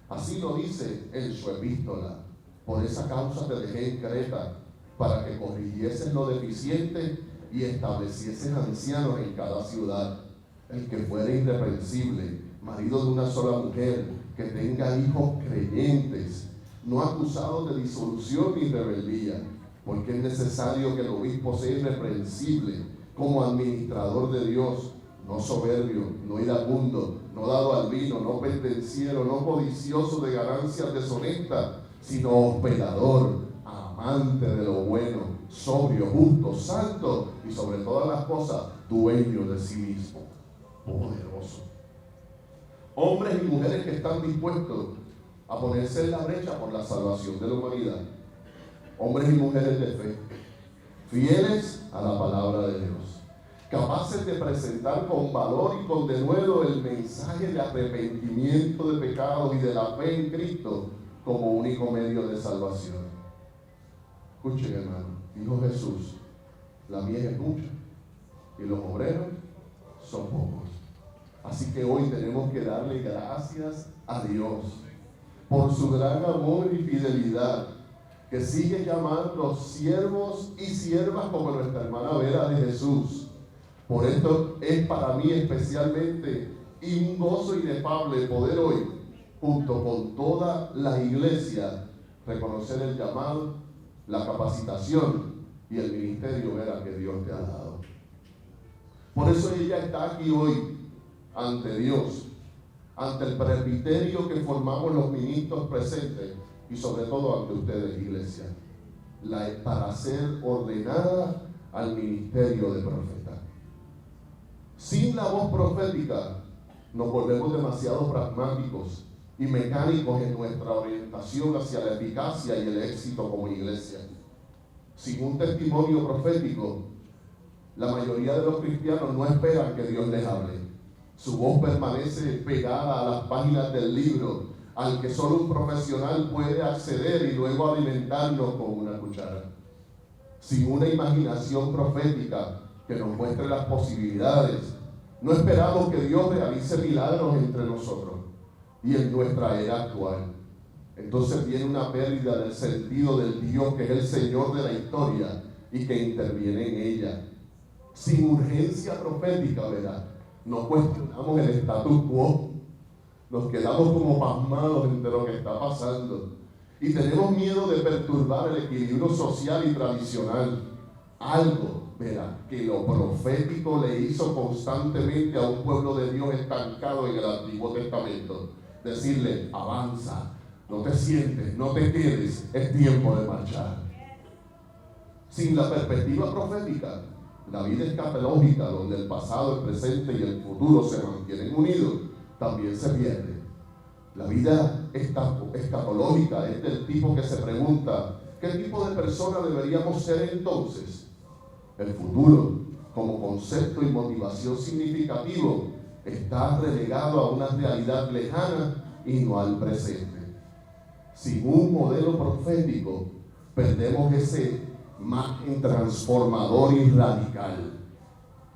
Así lo dice en su epístola. Por esa causa te dejé en Creta, para que corrigiesen lo deficiente y estableciesen ancianos en cada ciudad. El que fuera irreprensible, marido de una sola mujer, que tenga hijos creyentes, no acusados de disolución ni rebeldía, porque es necesario que el obispo sea irreprensible como administrador de Dios, no soberbio, no iracundo, no dado al vino, no pendenciero, no codicioso de ganancias deshonestas, sino hospedador, amante de lo bueno, sobrio, justo, santo y sobre todas las cosas, dueño de sí mismo, poderoso. Hombres y mujeres que están dispuestos a ponerse en la brecha por la salvación de la humanidad. Hombres y mujeres de fe, fieles a la palabra de Dios, capaces de presentar con valor y con denuedo el mensaje de arrepentimiento de pecados y de la fe en Cristo como único medio de salvación. Escuchen, hermano, dijo Jesús, la mies es mucha y los obreros son pocos. Así que hoy tenemos que darle gracias a Dios por su gran amor y fidelidad, que sigue llamando siervos y siervas como nuestra hermana Vera de Jesús. Por esto es para mí especialmente un gozo inefable poder hoy, junto con toda la iglesia, reconocer el llamado, la capacitación y el ministerio Vera que Dios te ha dado. Por eso ella está aquí hoy ante Dios, ante el presbiterio que formamos los ministros presentes y sobre todo ante ustedes, iglesia, para ser ordenada al ministerio de profeta. Sin la voz profética nos volvemos demasiado pragmáticos y mecánicos en nuestra orientación hacia la eficacia y el éxito como iglesia. Sin un testimonio profético, la mayoría de los cristianos no esperan que Dios les hable. Su voz permanece pegada a las páginas del libro, al que solo un profesional puede acceder y luego alimentarnos con una cuchara. Sin una imaginación profética que nos muestre las posibilidades, no esperamos que Dios realice milagros entre nosotros y en nuestra era actual. Entonces viene una pérdida del sentido del Dios que es el Señor de la historia y que interviene en ella. Sin urgencia profética, ¿verdad? No cuestionamos el status quo, nos quedamos como pasmados entre lo que está pasando y tenemos miedo de perturbar el equilibrio social y tradicional. Algo, verá, que lo profético le hizo constantemente a un pueblo de Dios estancado en el Antiguo Testamento. Decirle, avanza, no te sientes, no te quedes, es tiempo de marchar. Sin la perspectiva profética, la vida escatológica, donde el pasado, el presente y el futuro se mantienen unidos, también se pierde. La vida escatológica es del tipo que se pregunta, ¿qué tipo de persona deberíamos ser entonces? El futuro, como concepto y motivación significativo, está relegado a una realidad lejana y no al presente. Sin un modelo profético, perdemos ese margen transformador y radical.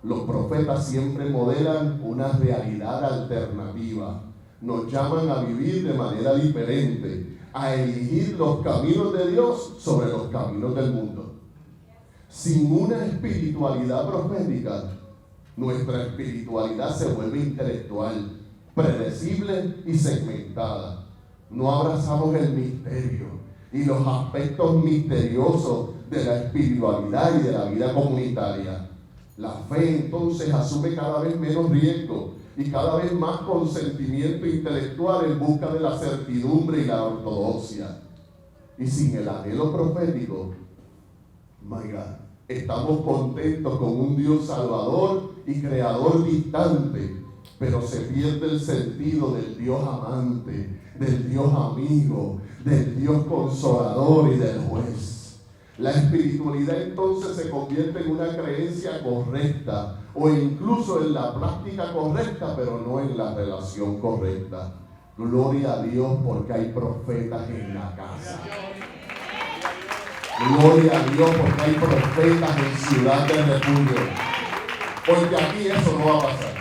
Los profetas siempre modelan una realidad alternativa. Nos llaman a vivir de manera diferente, a elegir los caminos de Dios sobre los caminos del mundo. Sin una espiritualidad profética, nuestra espiritualidad se vuelve intelectual, predecible y segmentada. No abrazamos el misterio y los aspectos misteriosos de la espiritualidad y de la vida comunitaria. La fe entonces asume cada vez menos riesgo y cada vez más consentimiento intelectual en busca de la certidumbre y la ortodoxia. Y sin el anhelo profético, estamos contentos con un Dios salvador y creador distante, pero se pierde el sentido del Dios amante, del Dios amigo, del Dios consolador y del juez. La espiritualidad entonces se convierte en una creencia correcta o incluso en la práctica correcta, pero no en la relación correcta. Gloria a Dios porque hay profetas en la casa. Gloria a Dios porque hay profetas en Ciudad del Refugio. Porque aquí eso no va a pasar.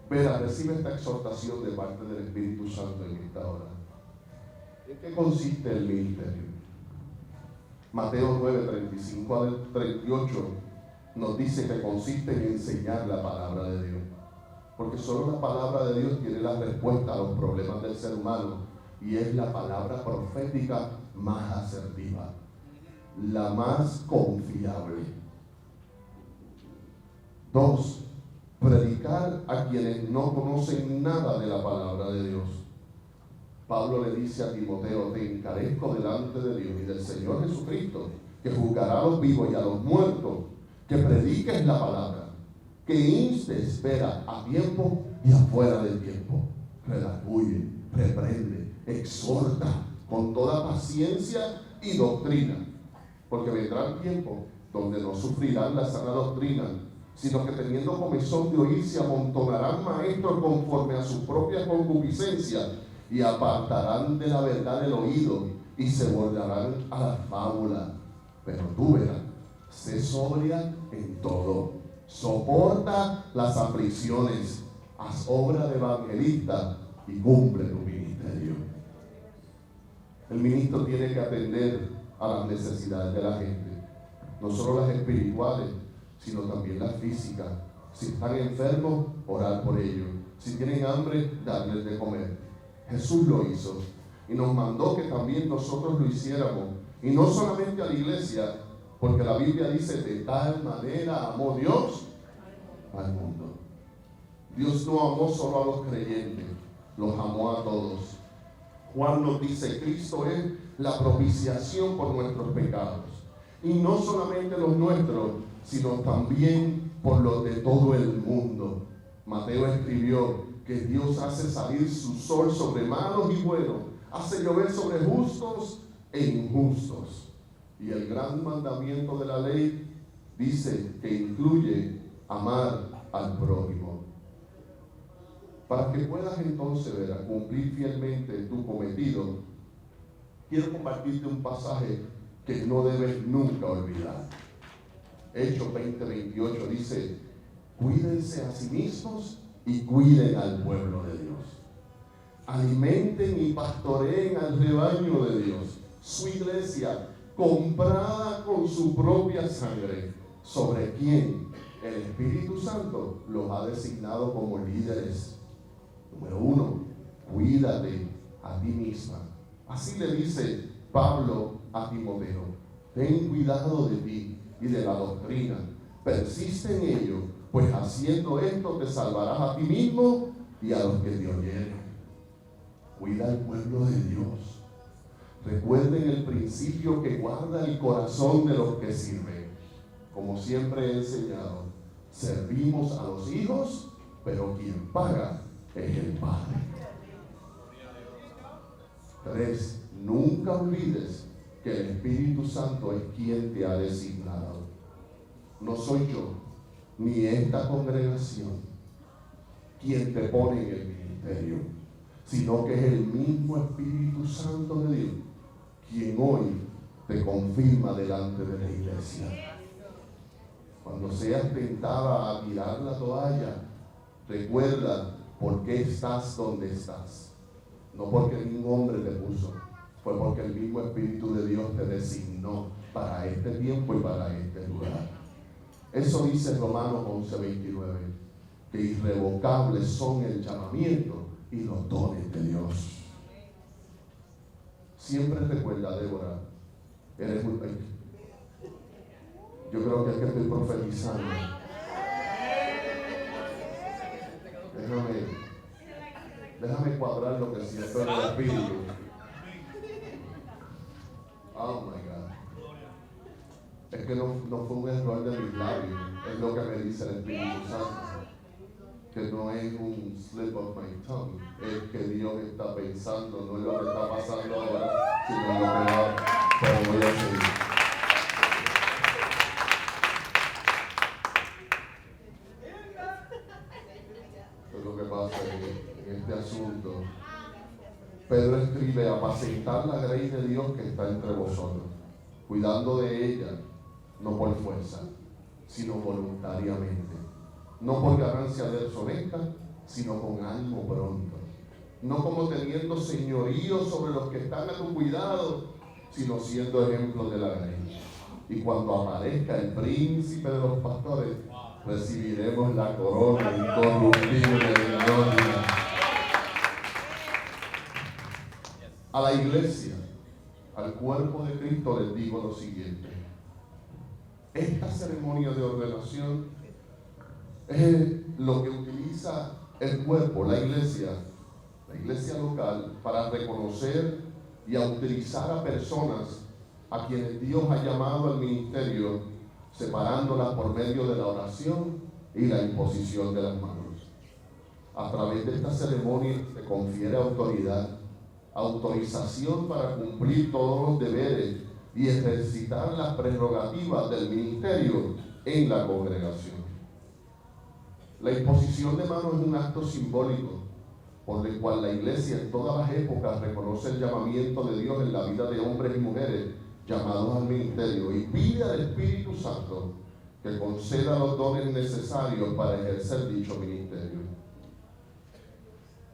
Vera, recibe esta exhortación de parte del Espíritu Santo en esta hora. ¿En qué consiste el ministerio? Mateo 9, 35 al 38 nos dice que consiste en enseñar la palabra de Dios. Porque solo la palabra de Dios tiene la respuesta a los problemas del ser humano y es la palabra profética más asertiva, la más confiable. 2. Predicar a quienes no conocen nada de la palabra de Dios. Pablo le dice a Timoteo, te encarezco delante de Dios y del Señor Jesucristo, que juzgará a los vivos y a los muertos, que prediques la palabra, que instes, espera, a tiempo y afuera del tiempo. Redarguye, reprende, exhorta con toda paciencia y doctrina, porque vendrá el tiempo donde no sufrirán la sana doctrina, sino que teniendo comezón de oír se amontonarán maestros conforme a sus propias concupiscencias y apartarán de la verdad el oído y se volverán a la fábula. Pero tú verás, sé sobria en todo, soporta las aflicciones, haz obra de evangelista y cumple tu ministerio. El ministro tiene que atender a las necesidades de la gente, no solo las espirituales, sino también las físicas. Si están enfermos, orar por ellos. Si tienen hambre, darles de comer. Jesús lo hizo y nos mandó que también nosotros lo hiciéramos. Y no solamente a la iglesia, porque la Biblia dice, de tal manera amó Dios al mundo. Dios no amó solo a los creyentes, los amó a todos. Juan nos dice, Cristo es la propiciación por nuestros pecados. Y no solamente los nuestros, sino también por los de todo el mundo. Mateo escribió que Dios hace salir su sol sobre malos y buenos, hace llover sobre justos e injustos. Y el gran mandamiento de la ley dice que incluye amar al prójimo. Para que puedas entonces ver a cumplir fielmente tu cometido, quiero compartirte un pasaje que no debes nunca olvidar. Hechos 20:28 dice, cuídense a sí mismos y cuiden al pueblo de Dios. Alimenten y pastoreen al rebaño de Dios, su iglesia, comprada con su propia sangre, sobre quien el Espíritu Santo los ha designado como líderes. Número 1, cuídate a ti misma. Así le dice Pablo a Timoteo, ten cuidado de ti y de la doctrina, persiste en ello, pues haciendo esto te salvarás a ti mismo y a los que te oyeren. Cuida al pueblo de Dios. Recuerden el principio que guarda el corazón de los que sirven. como siempre he enseñado, servimos a los hijos, pero quien paga es el Padre. 3. Nunca olvides que el Espíritu Santo es quien te ha designado. No soy yo, ni esta congregación, quien te pone en el ministerio, sino que es el mismo Espíritu Santo de Dios quien hoy te confirma delante de la iglesia. Cuando seas tentada a tirar la toalla, recuerda por qué estás donde estás. No porque ningún hombre te puso, fue porque el mismo Espíritu de Dios te designó para este tiempo y para este lugar. Eso dice Romanos 11:29, que irrevocables son el llamamiento y los dones de Dios. Siempre recuerda, Débora, eres un... Yo creo que es que estoy profetizando. Déjame cuadrar lo que siento en el Espíritu. Oh my God. Es que no fue un error de mis labios, es lo que me dice el Espíritu Santo. Que no es un slip of my tongue, es que Dios está pensando, no es lo que está pasando ahora, sino lo que va, pero voy a seguir. Eso es lo que pasa en este asunto. Pedro escribe: apacentar la grey de Dios que está entre vosotros, cuidando de ella, no por fuerza, sino voluntariamente. No por ganancia deshonesta, sino con ánimo pronto. No como teniendo señorío sobre los que están a tu cuidado, sino siendo ejemplo de la grey. Y cuando aparezca el príncipe de los pastores, recibiremos la corona incorruptible de gloria. A la iglesia, al cuerpo de Cristo, les digo lo siguiente: esta ceremonia de ordenación es lo que utiliza el cuerpo, la iglesia local, para reconocer y a utilizar a personas a quienes Dios ha llamado al ministerio, separándolas por medio de la oración y la imposición de las manos. A través de esta ceremonia se confiere autoridad, autorización para cumplir todos los deberes y ejercitar las prerrogativas del ministerio en la congregación. La imposición de manos es un acto simbólico por el cual la iglesia en todas las épocas reconoce el llamamiento de Dios en la vida de hombres y mujeres llamados al ministerio y pide al Espíritu Santo que conceda los dones necesarios para ejercer dicho ministerio.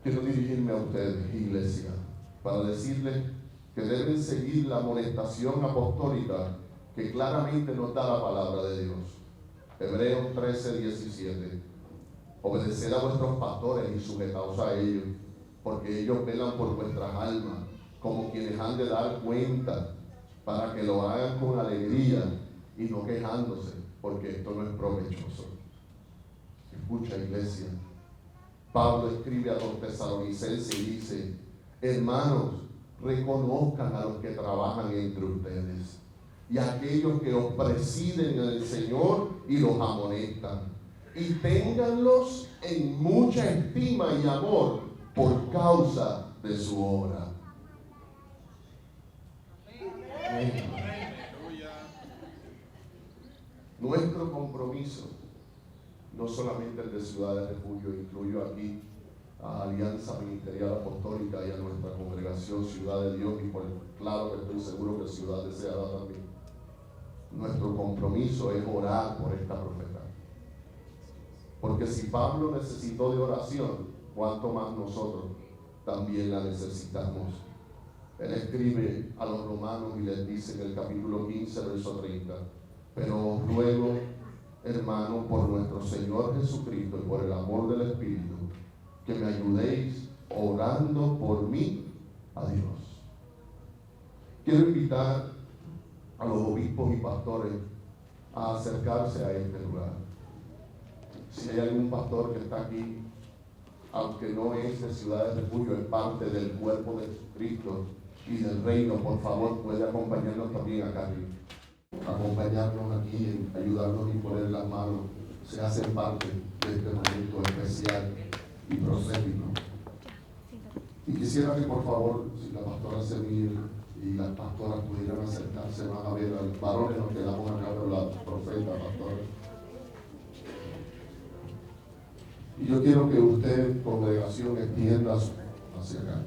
Quiero dirigirme a ustedes, iglesia, para decirles que deben seguir la amonestación apostólica que claramente nos da la palabra de Dios. Hebreos 13:17. Obedeced a vuestros pastores y sujetaos a ellos, porque ellos velan por vuestras almas, como quienes han de dar cuenta, para que lo hagan con alegría y no quejándose, porque esto no es provechoso. Escucha, iglesia. Pablo escribe a los tesalonicenses y dice: hermanos, reconozcan a los que trabajan entre ustedes y a aquellos que os presiden en el Señor y los amonestan, y ténganlos en mucha estima y amor por causa de su obra. Amén. Nuestro compromiso, no solamente el de Ciudad de Refugio, incluyo aquí a Alianza Ministerial Apostólica y a nuestra congregación Ciudad de Dios, y por claro que estoy seguro que Ciudad Deseada también. Nuestro compromiso es orar por esta profeta. Porque si Pablo necesitó de oración, ¿cuánto más nosotros también la necesitamos? Él escribe a los romanos y les dice en el capítulo 15, verso 30: pero os ruego, hermano, por nuestro Señor Jesucristo y por el amor del Espíritu, que me ayudéis orando por mí a Dios. Quiero invitar a los obispos y pastores a acercarse a este lugar. Si hay algún pastor que está aquí, aunque no es de Ciudad de Refugio, es parte del cuerpo de Cristo y del reino, por favor, puede acompañarnos también acá arriba. acompañarnos aquí, en ayudarnos y poner las manos, se hacen parte de este momento especial y profético. Y quisiera que por favor, si la pastora Semir y las pastoras pudieran acercarse más a ver a los varones, nos quedamos acá con la profeta, pastora. Y yo quiero que usted, congregación, extienda hacia acá.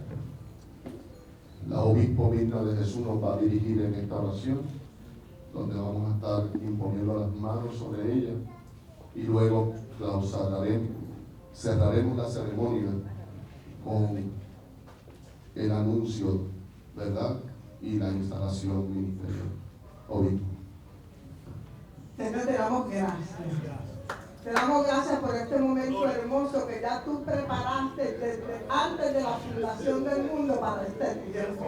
La obispo Mirna de Jesús nos va a dirigir en esta oración, donde vamos a estar imponiendo las manos sobre ella y luego cerraremos la ceremonia con el anuncio, ¿verdad? Y la instalación ministerial. Obispo. Señor, te damos gracias. Te damos gracias por este momento hermoso que ya tú preparaste desde antes de la fundación del mundo para este tiempo.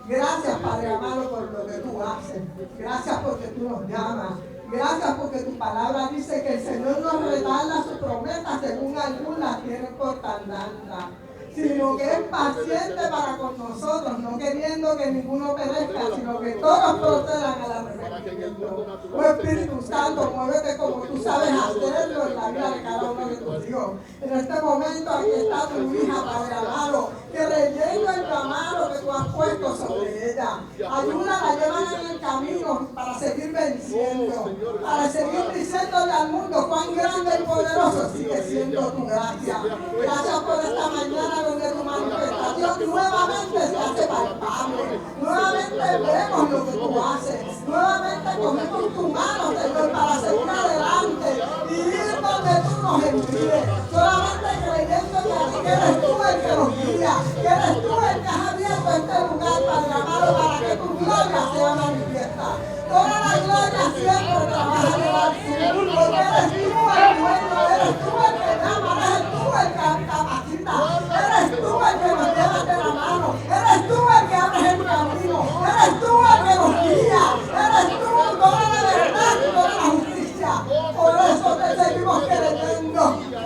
Gracias, Padre amado, por lo que tú haces. Gracias porque tú nos llamas. Gracias porque tu palabra dice que el Señor nos retarda su promesa según algunos las tienen por tardanza, sino que es paciente para con nosotros, no queriendo que ninguno perezca, sino que todos procedan al arrepentimiento. Oh Espíritu Santo, muévete como tú sabes hacerlo en la vida de cada uno de tus hijos. En este momento aquí está tu hija, Padre amado, que rellena el llamado que tú has puesto sobre ella. Ayúdala, llévala en el camino para seguir venciendo, para seguir diciéndole al mundo cuán grande y poderoso sigue siendo tu gracia. Gracias por esta mañana donde tu manifestación nuevamente se hace palpable. Nuevamente vemos lo que tú haces. Nuevamente cogemos tu mano, Señor, para seguir adelante y ir donde tú nos envíes. Solamente creyendo que eres tú el que nos guía, que eres tú el que has abierto este lugar, Padre amado, para que tu gloria sea manifiesta. Toda la gloria siempre trabaja al sur, porque eres tú el dueño, eres tú el que llama, eres tú el que capacita, eres tú el que nos lleva de la mano, eres tú el que abres el camino, eres tú el que nos guía, eres tú toda la verdad y toda la justicia. Por eso te seguimos creyendo,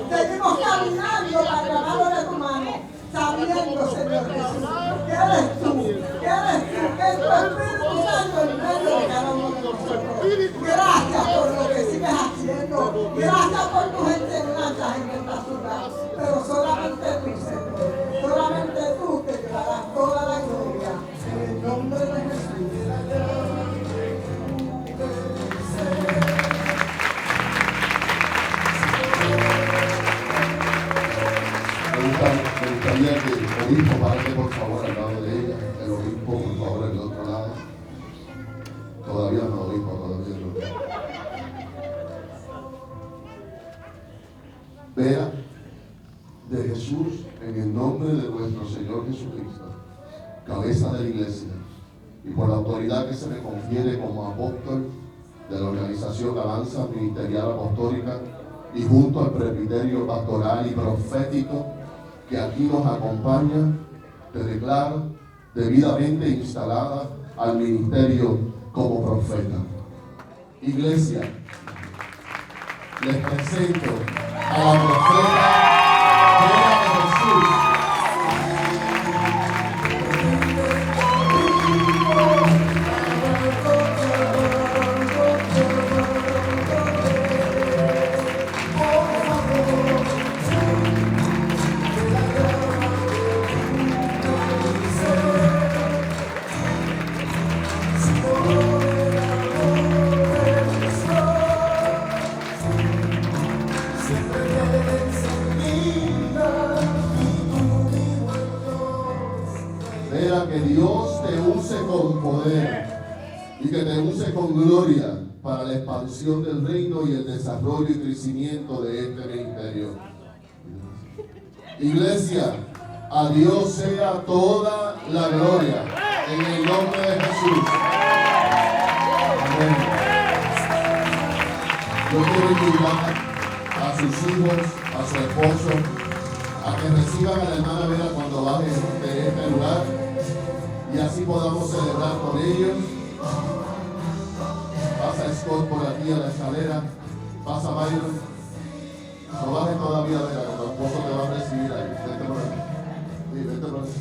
seguimos caminando para el amado de tu mano, sabiendo, Señor Jesús, que eres tú, que es tu Espíritu Santo en medio de cada uno de nosotros. Gracias por lo que sigues haciendo, gracias por tus enseñanzas en esta ciudad, pero solamente tú, Señor, solamente tú te llevarás toda la gloria, en el nombre de Jesús. Me gustaría que el obispo pase por favor al lado de ella, el obispo por favor al otro lado. Todavía no, obispo, todavía no. Vea de Jesús en el nombre de nuestro Señor Jesucristo, cabeza de la iglesia, y por la autoridad que se me confiere como apóstol de la organización Alabanza Ministerial Apostólica y junto al presbiterio pastoral y profético que aquí nos acompaña, te declaro debidamente instalada al ministerio como profeta. Iglesia, les presento a la profeta de Jesús. Que Dios te use con poder y que te use con gloria para la expansión del reino y el desarrollo y crecimiento de este ministerio. Iglesia, a Dios sea toda la gloria en el nombre de Jesús. Amén. Yo quiero invitar a sus hijos, a su esposo, a que reciban a la hermana Vera cuando baje de este lugar y así podamos celebrar con ellos. Pasa Scott por aquí a la escalera, pasa Byron, no baje todavía, Vera, que tu esposo te va a recibir ahí. Vente por aquí. Sí, vente por aquí.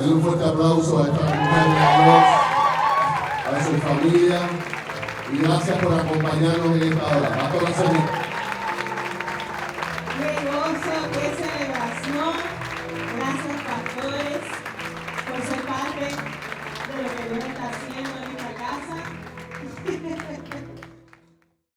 Denle un fuerte aplauso a esta mujer de Dios, a su familia, y gracias por acompañarnos en esta hora. Pastora Celine. Qué gozo, qué celebración. Gracias, pastores, por ser parte de lo que Dios está haciendo en esta casa.